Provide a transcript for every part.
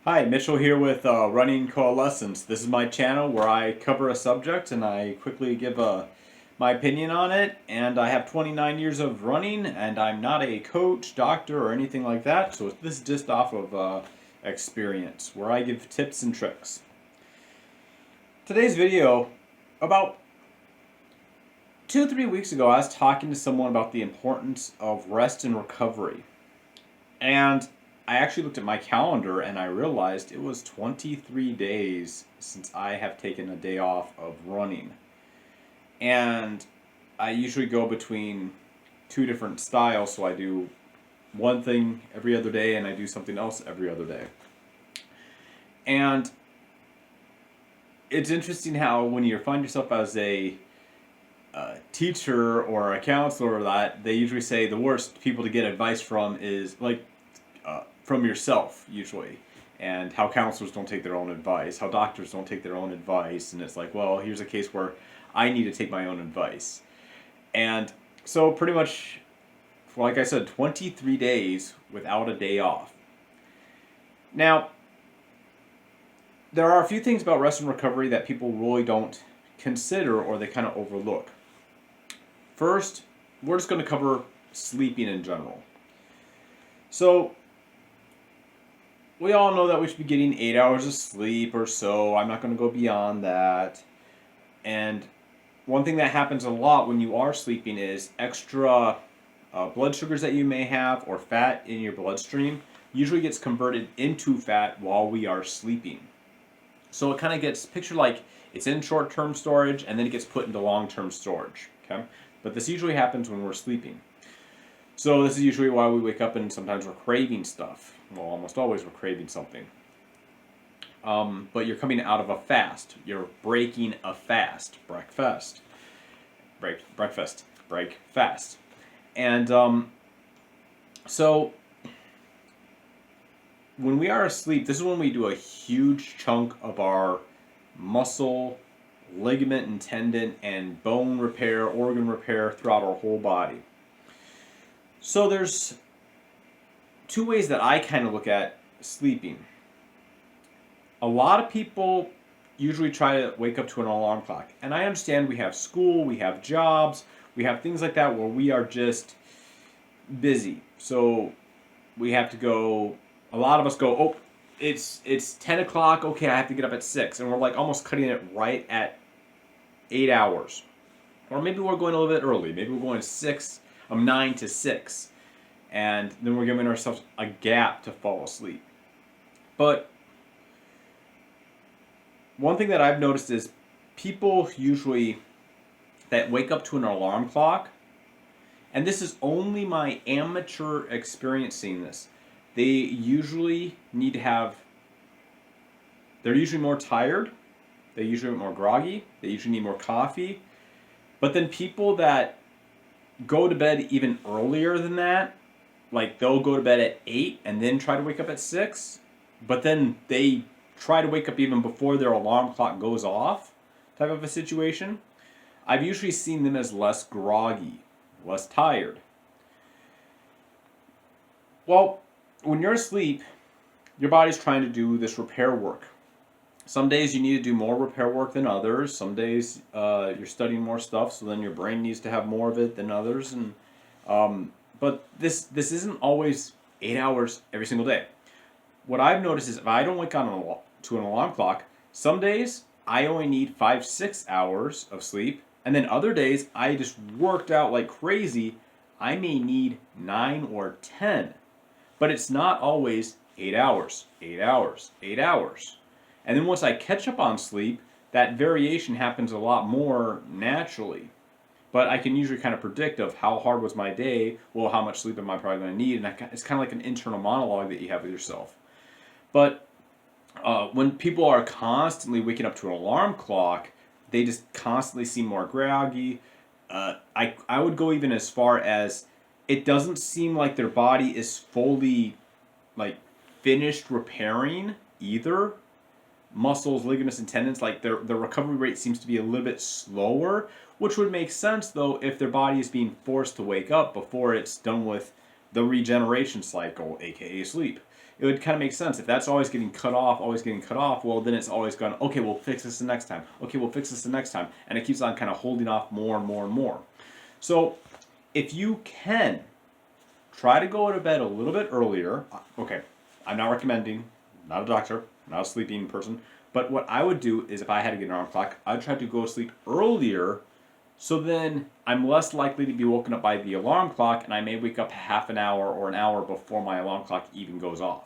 Hi, Mitchell here with Running Coalescence. This is my channel where I cover a subject and I quickly give my opinion on it. And I have 29 years of running, and I'm not a coach, doctor, or anything like that. So this is just off of experience, where I give tips and tricks. Today's video, about 2 or 3 weeks ago, I was talking to someone about the importance of rest and recovery. And I actually looked at my calendar and I realized it was 23 days since I have taken a day off of running. And I usually go between two different styles, so I do one thing every other day and I do something else every other day. And it's interesting how when you find yourself as a teacher or a counselor, that they usually say the worst people to get advice from is from yourself usually, and how counselors don't take their own advice, how doctors don't take their own advice, and it's like, well, here's a case where I need to take my own advice. And so pretty much, like I said, 23 days without a day off. Now, there are a few things about rest and recovery that people really don't consider or they kind of overlook. First, we're just going to cover sleeping in general. So, we all know that we should be getting 8 hours of sleep or so. I'm not going to go beyond that. And one thing that happens a lot when you are sleeping is extra blood sugars that you may have or fat in your bloodstream usually gets converted into fat while we are sleeping. So it kind of gets pictured like it's in short-term storage and then it gets put into long-term storage. Okay? But this usually happens when we're sleeping. So this is usually why we wake up and sometimes we're craving stuff. Well, almost always we're craving something. But you're coming out of a fast. You're breaking a fast. Break fast. And so when we are asleep, this is when we do a huge chunk of our muscle, ligament and tendon, and bone repair, organ repair throughout our whole body. So there's two ways that I kind of look at sleeping. A lot of people usually try to wake up to an alarm clock. And I understand we have school, we have jobs, we have things like that where we are just busy. So we have to go, a lot of us go, oh, it's 10 o'clock, okay, I have to get up at 6. And we're like almost cutting it right at 8 hours. Or maybe we're going a little bit early. Maybe we're going 9 to 6. And then we're giving ourselves a gap to fall asleep. But one thing that I've noticed is people usually that wake up to an alarm clock, and this is only my amateur experience seeing this, they usually need to have, they're usually more tired, they're usually more groggy, they usually need more coffee. But then people that go to bed even earlier than that, like they'll go to bed at 8 and then try to wake up at 6, but then they try to wake up even before their alarm clock goes off, type of a situation. I've usually seen them as less groggy, less tired. Well, when you're asleep, your body's trying to do this repair work. Some days you need to do more repair work than others. Some days you're studying more stuff, so then your brain needs to have more of it than others. And but this isn't always 8 hours every single day. What I've noticed is if I don't wake on to an alarm clock, some days I only need 5-6 hours of sleep, and then other days I just worked out like crazy. I may need 9 or 10, but it's not always 8 hours, 8 hours, 8 hours. And then once I catch up on sleep, that variation happens a lot more naturally. But I can usually kind of predict of how hard was my day, well, how much sleep am I probably going to need, and it's kind of like an internal monologue that you have with yourself. But when people are constantly waking up to an alarm clock, they just constantly seem more groggy. I would go even as far as it doesn't seem like their body is fully like finished repairing either. Muscles, ligaments, and tendons, like their recovery rate seems to be a little bit slower, which would make sense though if their body is being forced to wake up before it's done with the regeneration cycle, aka sleep. it would kind of make sense. If that's always getting cut off, well, then it's always gone, okay, we'll fix this the next time. Okay, we'll fix this the next time. And it keeps on kind of holding off more and more and more. So if you can, try to go to bed a little bit earlier. Okay, I'm not recommending, not a doctor, not a sleeping person, but what I would do is if I had to get an alarm clock, I'd try to go to sleep earlier so then I'm less likely to be woken up by the alarm clock, and I may wake up half an hour or an hour before my alarm clock even goes off.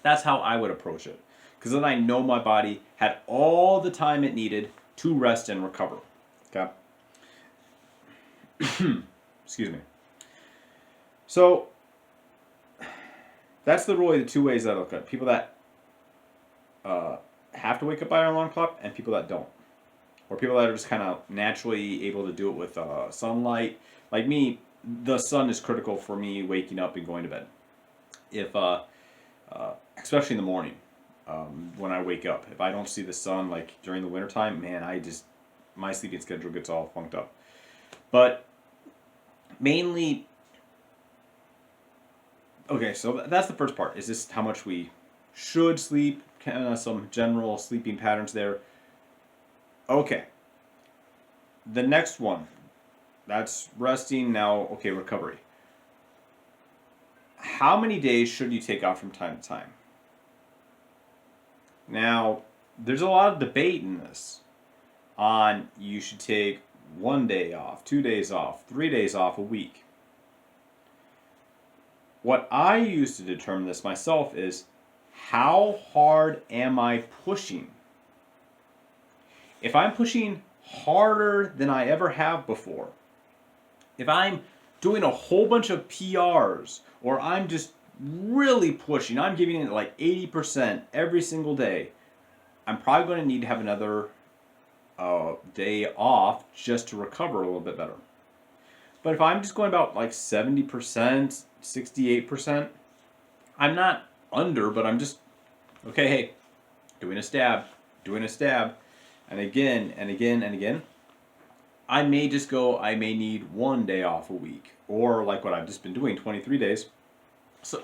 That's how I would approach it. Because then I know my body had all the time it needed to rest and recover. Okay? Excuse me. So, that's really the two ways that I look at it. People that have to wake up by an alarm clock and people that don't. Or people that are just kind of naturally able to do it with sunlight. Like me, the sun is critical for me waking up and going to bed. If, especially in the morning, when I wake up. If I don't see the sun, like during the wintertime, man, my sleeping schedule gets all funked up. But mainly, okay, so that's the first part. Is just how much we should sleep, kind of some general sleeping patterns there. Okay. The next one, that's resting now. Okay, recovery. How many days should you take off from time to time? Now, there's a lot of debate in this on you should take 1 day off, 2 days off, 3 days off a week. What I use to determine this myself is how hard am I pushing? If I'm pushing harder than I ever have before, if I'm doing a whole bunch of PRs, or I'm just really pushing, I'm giving it like 80% every single day, I'm probably going to need to have another day off just to recover a little bit better. But if I'm just going about like 70%, 68%, I'm not under, but I'm just, okay, hey, doing a stab, and again, and again, and again, I may need 1 day off a week, or like what I've just been doing, 23 days. So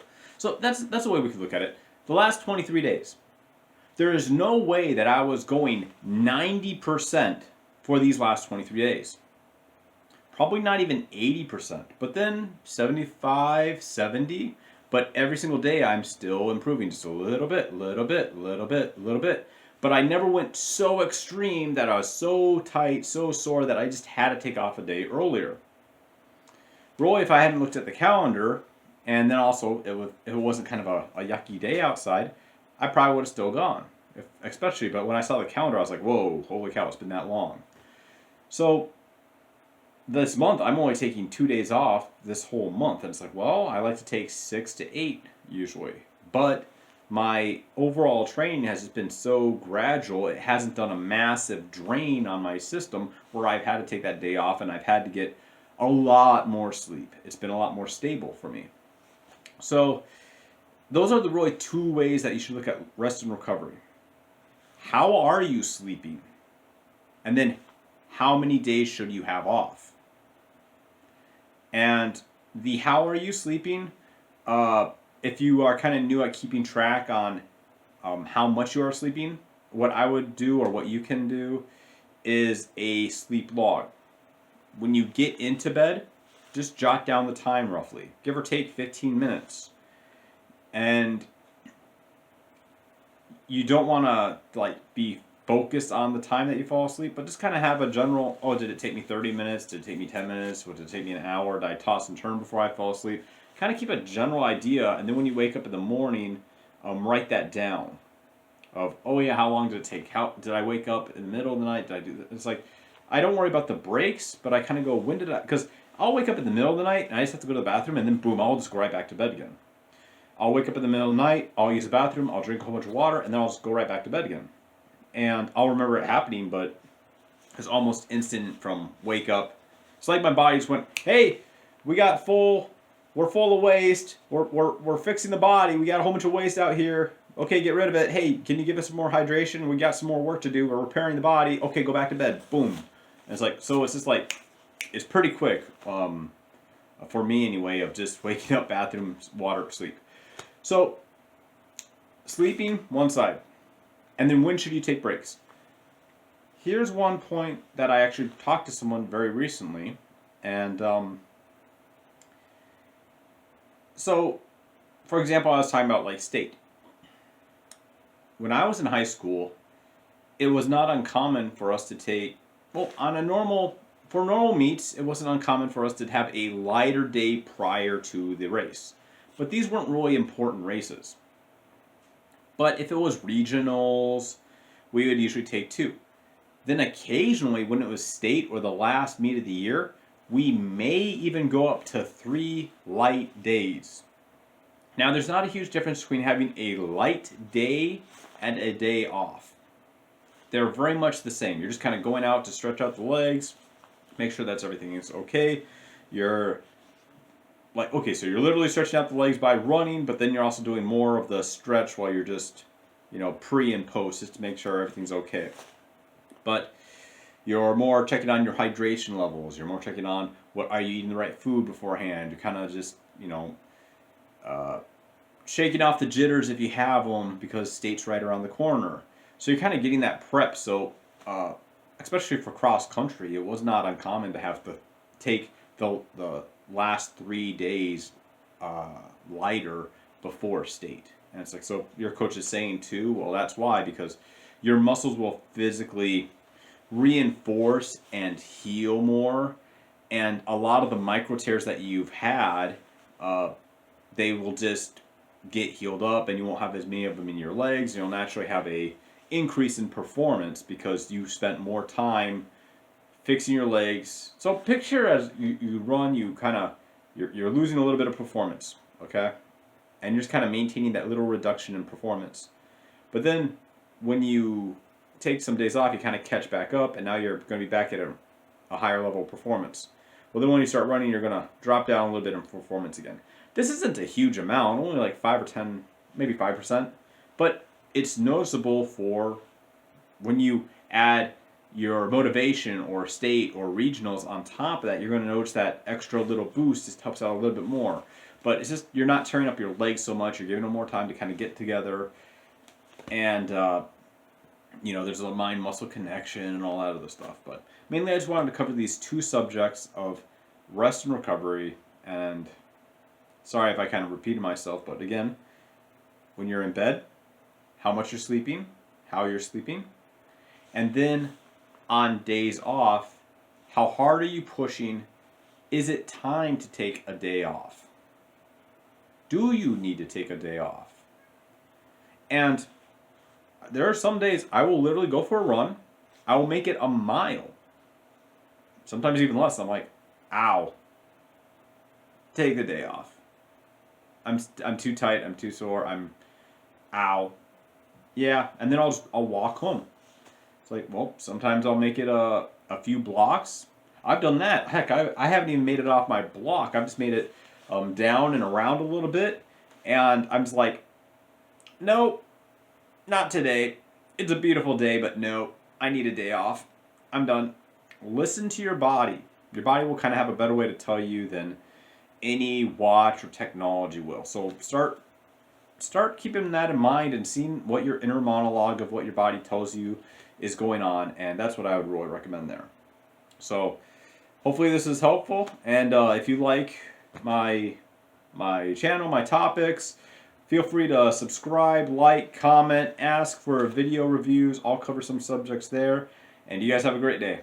that's the way we could look at it. The last 23 days, there is no way that I was going 90% for these last 23 days. Probably not even 80%, but then 75, 70. But every single day I'm still improving just a little bit. But I never went so extreme that I was so tight, so sore that I just had to take off a day earlier. Really, if I hadn't looked at the calendar, and then also if it wasn't kind of a yucky day outside, I probably would have still gone. But when I saw the calendar, I was like, whoa, holy cow, it's been that long. So this month, I'm only taking 2 days off this whole month. And it's like, well, I like to take 6 to 8 usually. But my overall training has just been so gradual, it hasn't done a massive drain on my system where I've had to take that day off and I've had to get a lot more sleep. It's been a lot more stable for me. So those are the really two ways that you should look at rest and recovery. How are you sleeping? And then how many days should you have off? And the how are you sleeping, if you are kind of new at keeping track on how much you are sleeping, what I would do or what you can do is a sleep log. When you get into bed, just jot down the time roughly, give or take 15 minutes. And you don't want to like be focused on the time that you fall asleep, but just kind of have a general, oh, did it take me 30 minutes? Did it take me 10 minutes? What did it take me an hour? Did I toss and turn before I fall asleep? Kind of keep a general idea, and then when you wake up in the morning, write that down. Of, oh yeah, how long did it take? How did I wake up in the middle of the night? Did I do that? It's like, I don't worry about the breaks, but I kind of go, when did I, because I'll wake up in the middle of the night, and I just have to go to the bathroom, and then boom, I'll just go right back to bed again. I'll wake up in the middle of the night, I'll use the bathroom, I'll drink a whole bunch of water, and then I'll just go right back to bed again. And I'll remember it happening, but it's almost instant from wake up. It's like my body just went, hey, we're full of waste, we're fixing the body, we got a whole bunch of waste out here, okay, get rid of it, hey, can you give us some more hydration, we got some more work to do, we're repairing the body, okay, go back to bed, boom. And it's like, so it's just like, it's pretty quick, for me anyway, of just waking up, bathroom, water, sleep. So sleeping, one side. And then when should you take breaks? Here's one point that I actually talked to someone very recently. And so, for example, I was talking about like state. When I was in high school, it was not uncommon for us to take, well, for normal meets, it wasn't uncommon for us to have a lighter day prior to the race. But these weren't really important races. But if it was regionals, we would usually take two. Then occasionally, when it was state or the last meet of the year, we may even go up to 3 light days. Now, there's not a huge difference between having a light day and a day off. They're very much the same. You're just kind of going out to stretch out the legs, make sure that everything is okay. You're like, okay, so you're literally stretching out the legs by running, but then you're also doing more of the stretch while you're just, pre and post, just to make sure everything's okay. But you're more checking on your hydration levels. You're more checking on what are you eating the right food beforehand. You're kind of just, shaking off the jitters if you have them because state's right around the corner. So you're kind of getting that prep. So, especially for cross country, it was not uncommon to have to take the last 3 days lighter before state. And it's like, so your coach is saying too, well, that's why, because your muscles will physically reinforce and heal more. And a lot of the micro tears that you've had, they will just get healed up and you won't have as many of them in your legs. You'll naturally have a increase in performance because you spent more time fixing your legs. So picture as you run, you're losing a little bit of performance, okay? And you're just kind of maintaining that little reduction in performance. But then when you take some days off, you kind of catch back up and now you're going to be back at a higher level of performance. Well, then when you start running, you're going to drop down a little bit in performance again. This isn't a huge amount, only like 5 or 10, maybe 5%, but it's noticeable for when you add your motivation or state or regionals on top of that. You're going to notice that extra little boost just helps out a little bit more. But it's just, you're not tearing up your legs so much, you're giving them more time to kind of get together, and there's a mind-muscle connection and all that other stuff. But mainly I just wanted to cover these two subjects of rest and recovery. And sorry if I kind of repeated myself, but again, when you're in bed, how much you're sleeping, how you're sleeping, and then on days off, how hard are you pushing? Is it time to take a day off? Do you need to take a day off? And there are some days I will literally go for a run. I will make it a mile. Sometimes even less. I'm like, ow. Take the day off. I'm too tight. I'm too sore. Ow. Yeah, and then I'll walk home. It's like, well, sometimes I'll make it a few blocks. I've done that. Heck, I haven't even made it off my block. I've just made it down and around a little bit, and I'm just like, nope. Not today. It's a beautiful day, but no, I need a day off. I'm done. Listen to your body. Your body will kind of have a better way to tell you than any watch or technology will. So start keeping that in mind and seeing what your inner monologue of what your body tells you is going on, and that's what I would really recommend there. So hopefully this is helpful, and if you like my channel, my topics, feel free to subscribe, like, comment, ask for video reviews. I'll cover some subjects there. And you guys have a great day.